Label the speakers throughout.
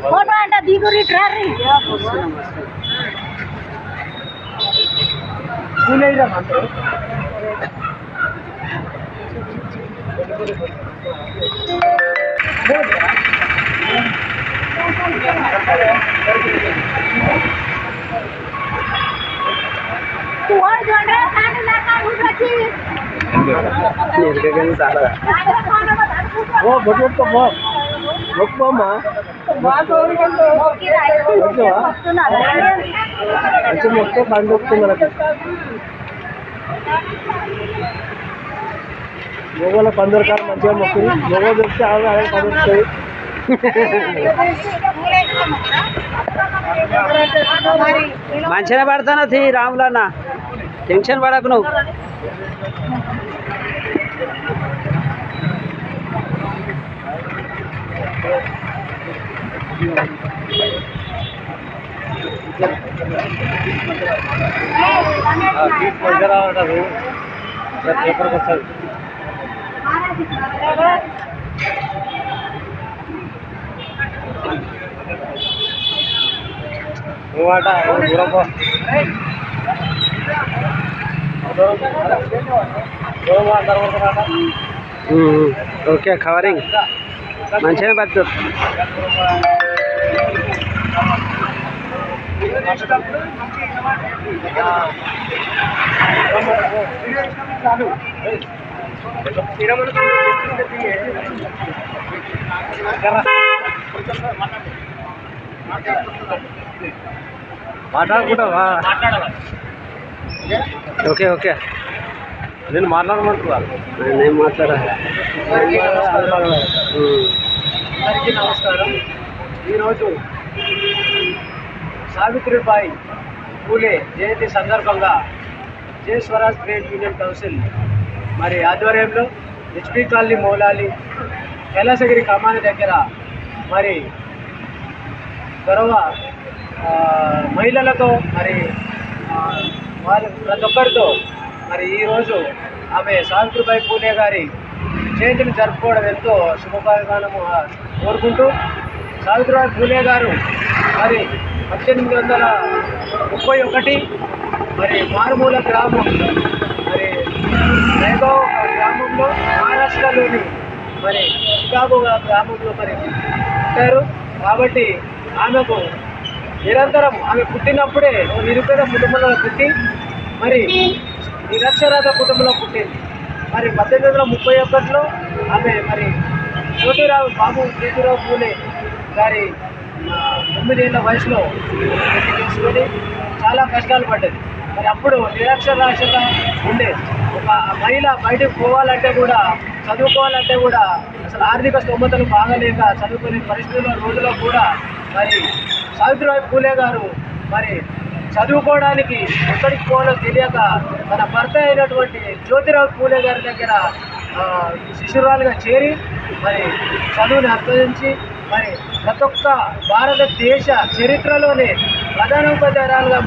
Speaker 1: Photo अंटा दिगुरी ट्रारी
Speaker 2: पुणेला मात्र
Speaker 1: तू और जोड़ रहा कान लगा उठ रखी
Speaker 2: निर्गगन साला वो बटुक तो మొక్కమ్మా మంచి మొక్క పండు వస్తుంది మనకి మొగల 15 రకాలు మంచిగా మొక్కలు మొగ దొరికితే అదే పండుతాయి
Speaker 3: మంచిగా పడతాను తీ రాములన్న టెన్షన్ పడకు నువ్వు ఓకే కవరింగ్ మంచిగా పడుతుంది
Speaker 2: మాట్లాడుకుంటావా
Speaker 3: ఓకే ఓకే
Speaker 2: నేను మాట్లాడమంటున్నాను
Speaker 3: నేను మాట్లాడాలి
Speaker 2: అందరికీ నమస్కారం. ఈరోజు సావిత్రిబాయి పూలే జయంతి సందర్భంగా జై స్వరాజ్ ట్రేడ్ యూనియన్ కౌన్సిల్ మరి ఆధ్వర్యంలో హెచ్పి కాలనీ మౌలాలి కైలాసగిరి కమాని దగ్గర మరి గౌరవ మహిళలతో మరి వారి ప్రతి ఒక్కరితో మరి ఈరోజు ఆమె సావిత్రిబాయి పూలే గారి జయంతిని జరుపుకోవడం ఎంతో శుభపరిణామము కోరుకుంటూ సావిత్రిబాయి పూలే గారు మరి 1831 మరి మారుమూల గ్రామం మరి నైగావ్ గ్రామంలో మహారాష్ట్రలోని మరి చికాగో గ్రామంలో మరి పుట్టారు. కాబట్టి ఆమెకు నిరంతరం ఆమె పుట్టినప్పుడే నిరుపేద కుటుంబంలో పుట్టి మరి నిరక్షరాత కుటుంబంలో పుట్టింది. మరి 1831లో ఆమె మరి జ్యోతిరావు పూలే గారి 9 ఏళ్ల వయసులో పెళ్లి చేసుకొని చాలా కష్టాలు పడ్డది. మరి అప్పుడు నిరక్షరాస్యత ఉండేది. ఒక మహిళ బయటకు పోవాలంటే కూడా చదువుకోవాలంటే కూడా అసలు ఆర్థిక స్తోమతలు బాగలేక చదువుకునే పరిస్థితుల్లో రోజుల్లో కూడా మరి సావిత్రిబాయి పూలే గారు మరి చదువుకోవడానికి ఎక్కడికి పోవాలో తెలియక తన భర్త అయినటువంటి జ్యోతిరావు పూలే గారి దగ్గర శిశురాలుగా చేరి మరి చదువుని అభ్యసించి మరి ప్రతి ఒక్క భారతదేశ చరిత్రలోనే ప్రధానోపాధ్యాయురాలుగా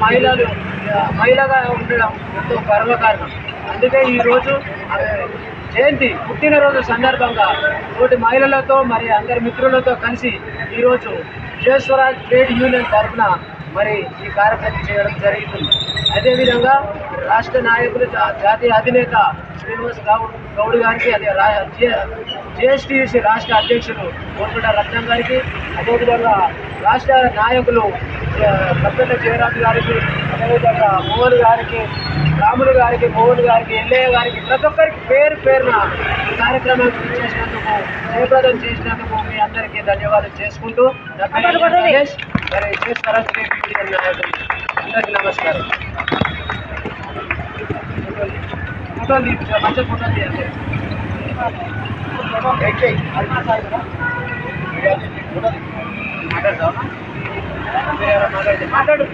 Speaker 2: మహిళగా ఉండడం ఎంతో గర్వకారణం. అందుకే ఈరోజు జయంతి పుట్టినరోజు సందర్భంగా తోటి మహిళలతో మరి అందరి మిత్రులతో కలిసి ఈరోజు జై స్వరాజ్ ట్రేడ్ యూనియన్ తరఫున మరి ఈ కార్యక్రమం చేయడం జరుగుతుంది. అదేవిధంగా రాష్ట్ర నాయకులు జాతీయ అధినేత శ్రీనివాస్ గౌడ్ గారికి, అదే జేఎస్టీయూసీ రాష్ట్ర అధ్యక్షులు కోరుకుంట రత్నం గారికి, అదేవిధంగా రాష్ట్ర నాయకులు కప్పెట్ల జయరాజు గారికి, అదేవిధంగా మోహన్ గారికి, రాములు గారికి, మోహన్ గారికి, ఎల్లయ్య గారికి, ప్రతి ఒక్కరికి పేరు పేరున ఈ కార్యక్రమం చేసినందుకు, జయప్రదం చేసినందుకు మీ అందరికీ ధన్యవాదాలు చేసుకుంటూ మరి జై స్వరాజ్ ట్రేడ్ యూనియన్ నాయకులు అందరికీ నమస్కారం. ఫోటోలు మంచి ఫోటోలు తీయండి. మాట్లాడు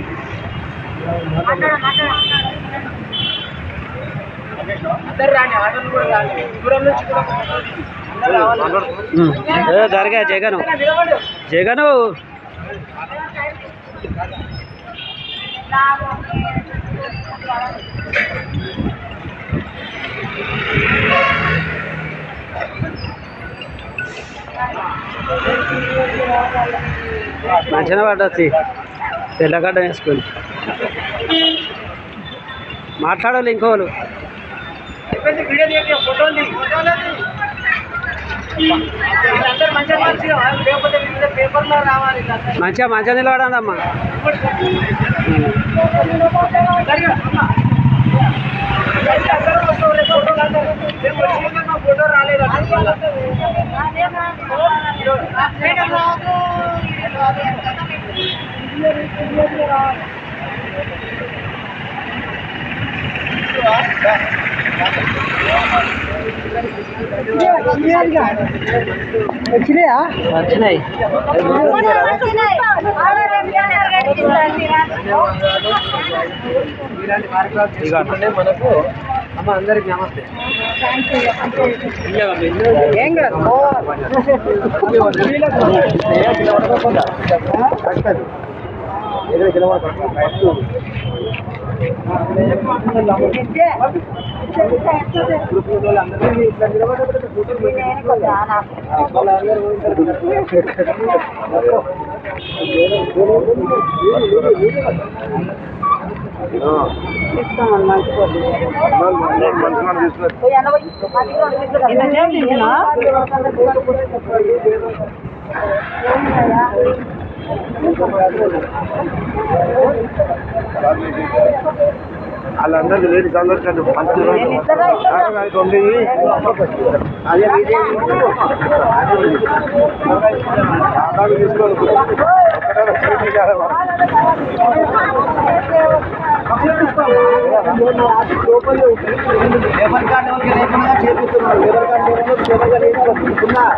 Speaker 2: అందరు రాండి, ఆటోలు కూడా రాండి, దూరం నుంచి కూడా
Speaker 3: జరిగా జగను మంచిగా పడొచ్చి తెల్లగడ్డ వేసుకొని మాట్లాడాలి ఇంకోళ్ళు.
Speaker 2: వీడియో తీయ ఫోటోలు వీళ్ళందరూ మంచిగా మంచిగా లేకపోతే పేపర్లో రావాలి.
Speaker 3: మంచిగా మంచిగా నిలబడండి అమ్మా.
Speaker 2: ఫోటో రాలేదు.
Speaker 3: వచ్చినాయా? వచ్చినాయి.
Speaker 2: ఇలాంటి కార్యక్రమాలు తీసుకుంటూనే మనకు అమ్మ అందరికి నమస్తే. ఏం కాదు వాళ్ళందరికీ లేడీస్ అందరికంటే మంచి లేబర్ కార్డు ఎవరికి లేకుండా చేపిస్తున్నారు. లేబర్ కార్డు చేపిస్తున్నారు.